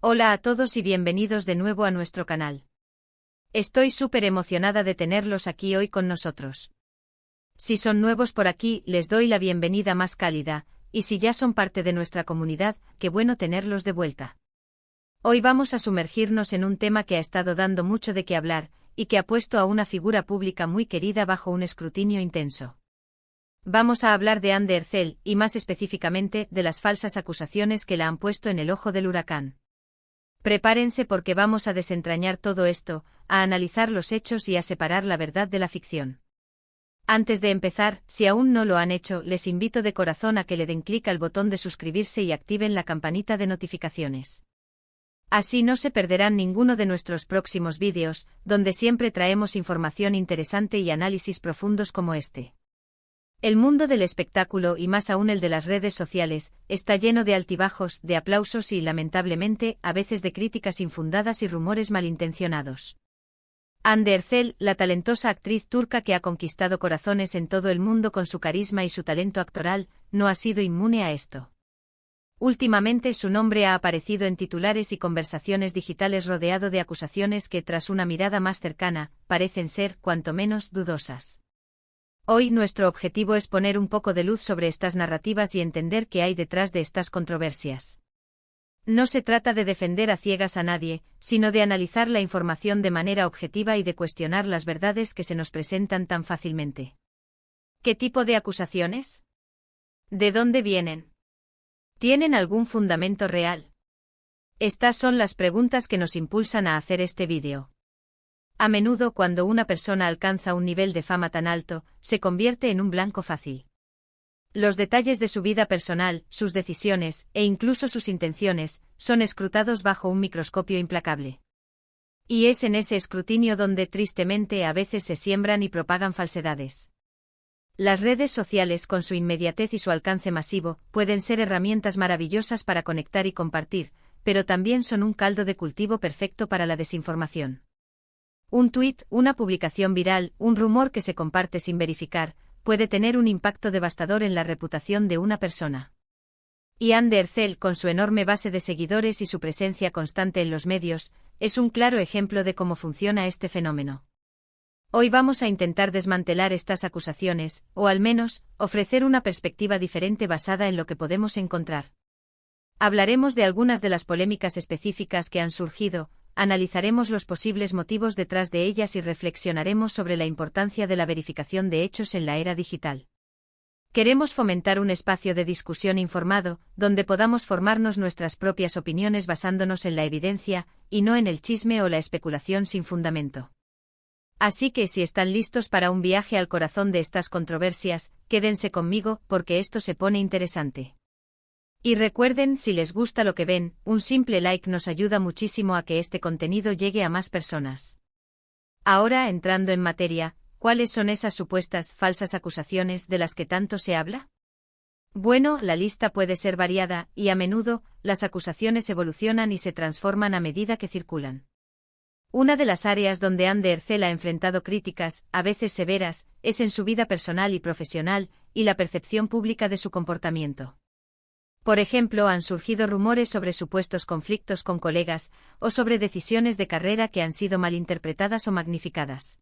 Hola a todos y bienvenidos de nuevo a nuestro canal. Estoy súper emocionada de tenerlos aquí hoy con nosotros. Si son nuevos por aquí, les doy la bienvenida más cálida, y si ya son parte de nuestra comunidad, qué bueno tenerlos de vuelta. Hoy vamos a sumergirnos en un tema que ha estado dando mucho de qué hablar, y que ha puesto a una figura pública muy querida bajo un escrutinio intenso. Vamos a hablar de Anne Ercel, y más específicamente, de las falsas acusaciones que la han puesto en el ojo del huracán. Prepárense porque vamos a desentrañar todo esto, a analizar los hechos y a separar la verdad de la ficción. Antes de empezar, si aún no lo han hecho, les invito de corazón a que le den clic al botón de suscribirse y activen la campanita de notificaciones. Así no se perderán ninguno de nuestros próximos vídeos, donde siempre traemos información interesante y análisis profundos como este. El mundo del espectáculo y más aún el de las redes sociales, está lleno de altibajos, de aplausos y, lamentablemente, a veces de críticas infundadas y rumores malintencionados. Hande Erçel, la talentosa actriz turca que ha conquistado corazones en todo el mundo con su carisma y su talento actoral, no ha sido inmune a esto. Últimamente su nombre ha aparecido en titulares y conversaciones digitales rodeado de acusaciones que, tras una mirada más cercana, parecen ser, cuanto menos, dudosas. Hoy nuestro objetivo es poner un poco de luz sobre estas narrativas y entender qué hay detrás de estas controversias. No se trata de defender a ciegas a nadie, sino de analizar la información de manera objetiva y de cuestionar las verdades que se nos presentan tan fácilmente. ¿Qué tipo de acusaciones? ¿De dónde vienen? ¿Tienen algún fundamento real? Estas son las preguntas que nos impulsan a hacer este vídeo. A menudo cuando una persona alcanza un nivel de fama tan alto, se convierte en un blanco fácil. Los detalles de su vida personal, sus decisiones, e incluso sus intenciones, son escrutados bajo un microscopio implacable. Y es en ese escrutinio donde tristemente a veces se siembran y propagan falsedades. Las redes sociales con su inmediatez y su alcance masivo, pueden ser herramientas maravillosas para conectar y compartir, pero también son un caldo de cultivo perfecto para la desinformación. Un tuit, una publicación viral, un rumor que se comparte sin verificar, puede tener un impacto devastador en la reputación de una persona. Y Hande Erçel, con su enorme base de seguidores y su presencia constante en los medios, es un claro ejemplo de cómo funciona este fenómeno. Hoy vamos a intentar desmantelar estas acusaciones, o al menos, ofrecer una perspectiva diferente basada en lo que podemos encontrar. Hablaremos de algunas de las polémicas específicas que han surgido, analizaremos los posibles motivos detrás de ellas y reflexionaremos sobre la importancia de la verificación de hechos en la era digital. Queremos fomentar un espacio de discusión informado, donde podamos formarnos nuestras propias opiniones basándonos en la evidencia, y no en el chisme o la especulación sin fundamento. Así que si están listos para un viaje al corazón de estas controversias, quédense conmigo, porque esto se pone interesante. Y recuerden, si les gusta lo que ven, un simple like nos ayuda muchísimo a que este contenido llegue a más personas. Ahora, entrando en materia, ¿cuáles son esas supuestas falsas acusaciones de las que tanto se habla? Bueno, la lista puede ser variada, y a menudo, las acusaciones evolucionan y se transforman a medida que circulan. Una de las áreas donde Hande Erçel ha enfrentado críticas, a veces severas, es en su vida personal y profesional, y la percepción pública de su comportamiento. Por ejemplo, han surgido rumores sobre supuestos conflictos con colegas, o sobre decisiones de carrera que han sido malinterpretadas o magnificadas.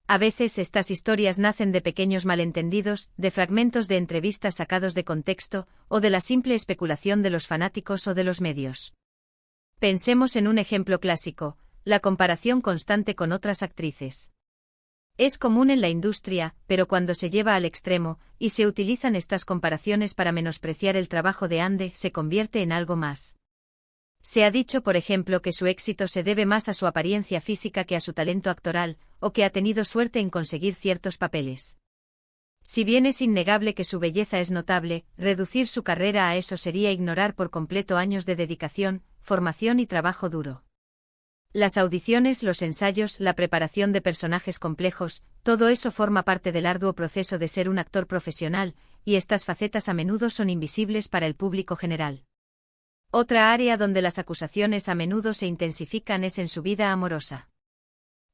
A veces estas historias nacen de pequeños malentendidos, de fragmentos de entrevistas sacados de contexto, o de la simple especulación de los fanáticos o de los medios. Pensemos en un ejemplo clásico, la comparación constante con otras actrices. Es común en la industria, pero cuando se lleva al extremo, y se utilizan estas comparaciones para menospreciar el trabajo de Hande, se convierte en algo más. Se ha dicho, por ejemplo, que su éxito se debe más a su apariencia física que a su talento actoral, o que ha tenido suerte en conseguir ciertos papeles. Si bien es innegable que su belleza es notable, reducir su carrera a eso sería ignorar por completo años de dedicación, formación y trabajo duro. Las audiciones, los ensayos, la preparación de personajes complejos, todo eso forma parte del arduo proceso de ser un actor profesional, y estas facetas a menudo son invisibles para el público general. Otra área donde las acusaciones a menudo se intensifican es en su vida amorosa.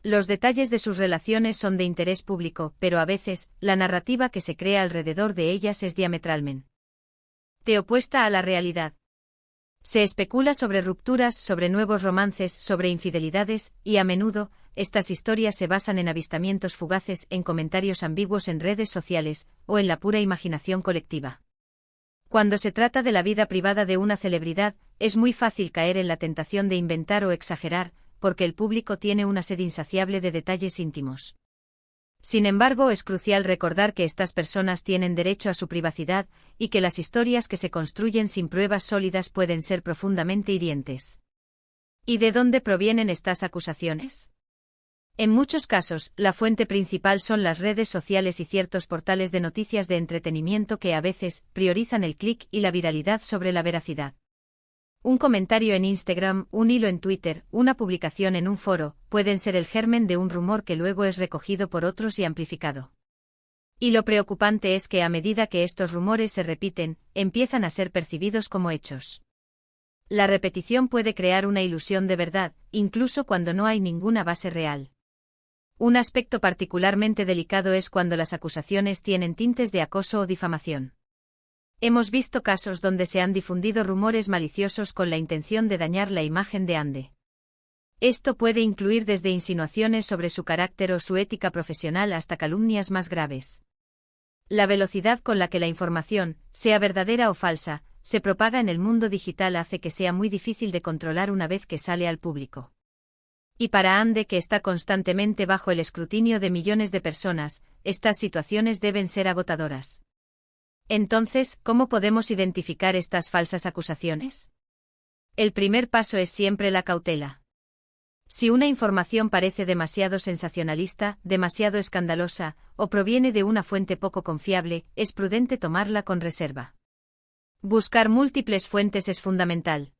Los detalles de sus relaciones son de interés público, pero a veces, la narrativa que se crea alrededor de ellas es diametralmente opuesta a la realidad. Se especula sobre rupturas, sobre nuevos romances, sobre infidelidades, y a menudo, estas historias se basan en avistamientos fugaces, en comentarios ambiguos en redes sociales, o en la pura imaginación colectiva. Cuando se trata de la vida privada de una celebridad, es muy fácil caer en la tentación de inventar o exagerar, porque el público tiene una sed insaciable de detalles íntimos. Sin embargo, es crucial recordar que estas personas tienen derecho a su privacidad, y que las historias que se construyen sin pruebas sólidas pueden ser profundamente hirientes. ¿Y de dónde provienen estas acusaciones? En muchos casos, la fuente principal son las redes sociales y ciertos portales de noticias de entretenimiento que a veces priorizan el clic y la viralidad sobre la veracidad. Un comentario en Instagram, un hilo en Twitter, una publicación en un foro, pueden ser el germen de un rumor que luego es recogido por otros y amplificado. Y lo preocupante es que a medida que estos rumores se repiten, empiezan a ser percibidos como hechos. La repetición puede crear una ilusión de verdad, incluso cuando no hay ninguna base real. Un aspecto particularmente delicado es cuando las acusaciones tienen tintes de acoso o difamación. Hemos visto casos donde se han difundido rumores maliciosos con la intención de dañar la imagen de Ande. Esto puede incluir desde insinuaciones sobre su carácter o su ética profesional hasta calumnias más graves. La velocidad con la que la información, sea verdadera o falsa, se propaga en el mundo digital hace que sea muy difícil de controlar una vez que sale al público. Y para Ande, que está constantemente bajo el escrutinio de millones de personas, estas situaciones deben ser agotadoras. Entonces, ¿cómo podemos identificar estas falsas acusaciones? El primer paso es siempre la cautela. Si una información parece demasiado sensacionalista, demasiado escandalosa, o proviene de una fuente poco confiable, es prudente tomarla con reserva. Buscar múltiples fuentes es fundamental.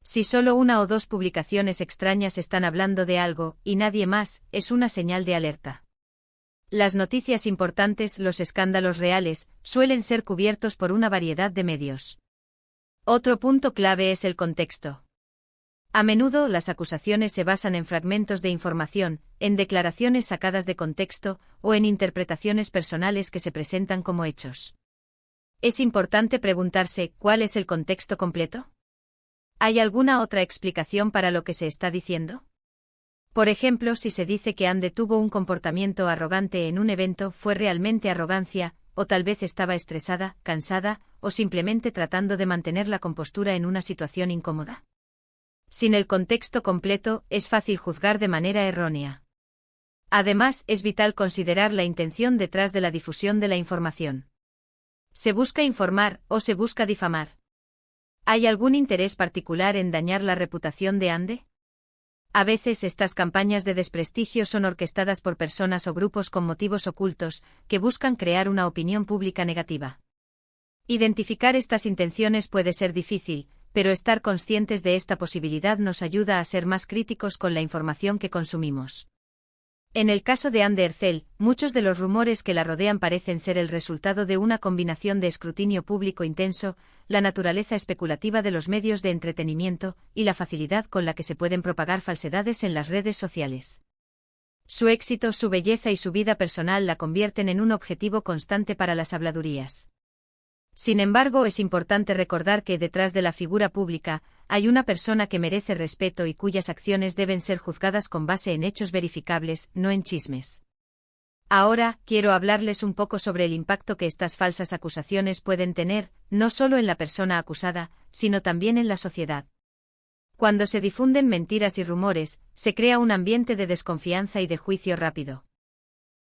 Si solo una o dos publicaciones extrañas están hablando de algo, y nadie más, es una señal de alerta. Las noticias importantes, los escándalos reales, suelen ser cubiertos por una variedad de medios. Otro punto clave es el contexto. A menudo, las acusaciones se basan en fragmentos de información, en declaraciones sacadas de contexto, o en interpretaciones personales que se presentan como hechos. Es importante preguntarse, ¿cuál es el contexto completo? ¿Hay alguna otra explicación para lo que se está diciendo? Por ejemplo, si se dice que Ande tuvo un comportamiento arrogante en un evento, ¿fue realmente arrogancia, o tal vez estaba estresada, cansada, o simplemente tratando de mantener la compostura en una situación incómoda? Sin el contexto completo, es fácil juzgar de manera errónea. Además, es vital considerar la intención detrás de la difusión de la información. ¿Se busca informar o se busca difamar? ¿Hay algún interés particular en dañar la reputación de Ande? A veces estas campañas de desprestigio son orquestadas por personas o grupos con motivos ocultos, que buscan crear una opinión pública negativa. Identificar estas intenciones puede ser difícil, pero estar conscientes de esta posibilidad nos ayuda a ser más críticos con la información que consumimos. En el caso de Ande Ercel, muchos de los rumores que la rodean parecen ser el resultado de una combinación de escrutinio público intenso, la naturaleza especulativa de los medios de entretenimiento, y la facilidad con la que se pueden propagar falsedades en las redes sociales. Su éxito, su belleza y su vida personal la convierten en un objetivo constante para las habladurías. Sin embargo, es importante recordar que detrás de la figura pública, hay una persona que merece respeto y cuyas acciones deben ser juzgadas con base en hechos verificables, no en chismes. Ahora, quiero hablarles un poco sobre el impacto que estas falsas acusaciones pueden tener, no solo en la persona acusada, sino también en la sociedad. Cuando se difunden mentiras y rumores, se crea un ambiente de desconfianza y de juicio rápido.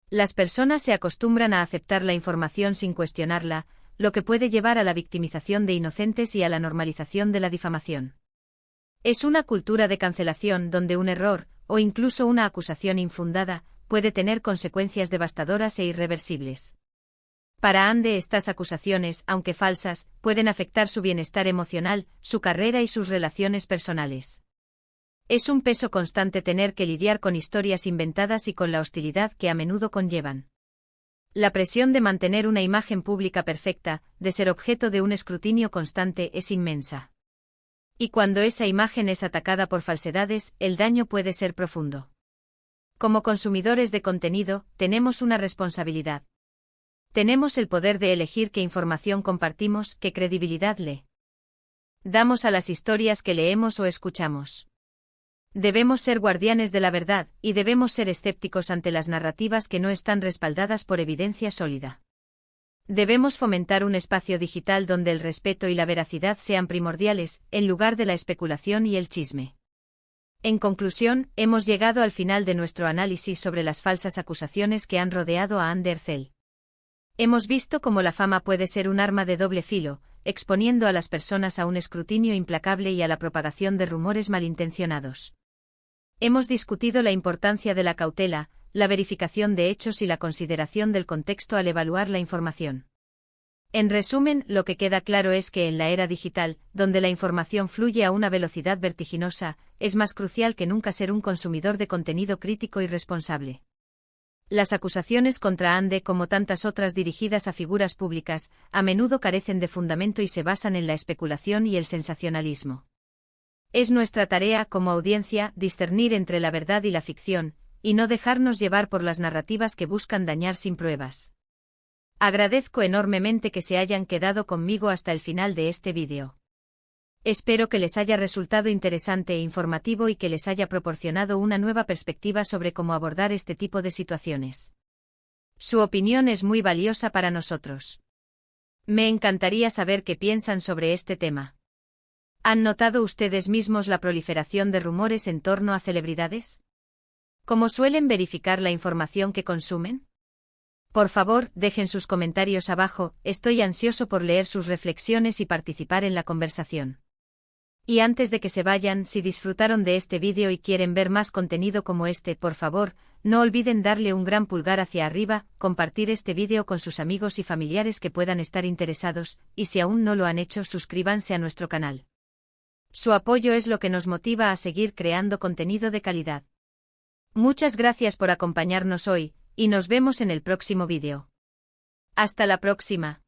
Las personas se acostumbran a aceptar la información sin cuestionarla, lo que puede llevar a la victimización de inocentes y a la normalización de la difamación. Es una cultura de cancelación donde un error, o incluso una acusación infundada, puede tener consecuencias devastadoras e irreversibles. Para Ande, estas acusaciones, aunque falsas, pueden afectar su bienestar emocional, su carrera y sus relaciones personales. Es un peso constante tener que lidiar con historias inventadas y con la hostilidad que a menudo conllevan. La presión de mantener una imagen pública perfecta, de ser objeto de un escrutinio constante, es inmensa. Y cuando esa imagen es atacada por falsedades, el daño puede ser profundo. Como consumidores de contenido, tenemos una responsabilidad. Tenemos el poder de elegir qué información compartimos, qué credibilidad le damos a las historias que leemos o escuchamos. Debemos ser guardianes de la verdad, y debemos ser escépticos ante las narrativas que no están respaldadas por evidencia sólida. Debemos fomentar un espacio digital donde el respeto y la veracidad sean primordiales, en lugar de la especulación y el chisme. En conclusión, hemos llegado al final de nuestro análisis sobre las falsas acusaciones que han rodeado a Ander Zell. Hemos visto cómo la fama puede ser un arma de doble filo, exponiendo a las personas a un escrutinio implacable y a la propagación de rumores malintencionados. Hemos discutido la importancia de la cautela, la verificación de hechos y la consideración del contexto al evaluar la información. En resumen, lo que queda claro es que en la era digital, donde la información fluye a una velocidad vertiginosa, es más crucial que nunca ser un consumidor de contenido crítico y responsable. Las acusaciones contra Ande, como tantas otras dirigidas a figuras públicas, a menudo carecen de fundamento y se basan en la especulación y el sensacionalismo. Es nuestra tarea como audiencia discernir entre la verdad y la ficción, y no dejarnos llevar por las narrativas que buscan dañar sin pruebas. Agradezco enormemente que se hayan quedado conmigo hasta el final de este vídeo. Espero que les haya resultado interesante e informativo y que les haya proporcionado una nueva perspectiva sobre cómo abordar este tipo de situaciones. Su opinión es muy valiosa para nosotros. Me encantaría saber qué piensan sobre este tema. ¿Han notado ustedes mismos la proliferación de rumores en torno a celebridades? ¿Cómo suelen verificar la información que consumen? Por favor, dejen sus comentarios abajo, estoy ansioso por leer sus reflexiones y participar en la conversación. Y antes de que se vayan, si disfrutaron de este vídeo y quieren ver más contenido como este, por favor, no olviden darle un gran pulgar hacia arriba, compartir este vídeo con sus amigos y familiares que puedan estar interesados, y si aún no lo han hecho, suscríbanse a nuestro canal. Su apoyo es lo que nos motiva a seguir creando contenido de calidad. Muchas gracias por acompañarnos hoy, y nos vemos en el próximo vídeo. Hasta la próxima.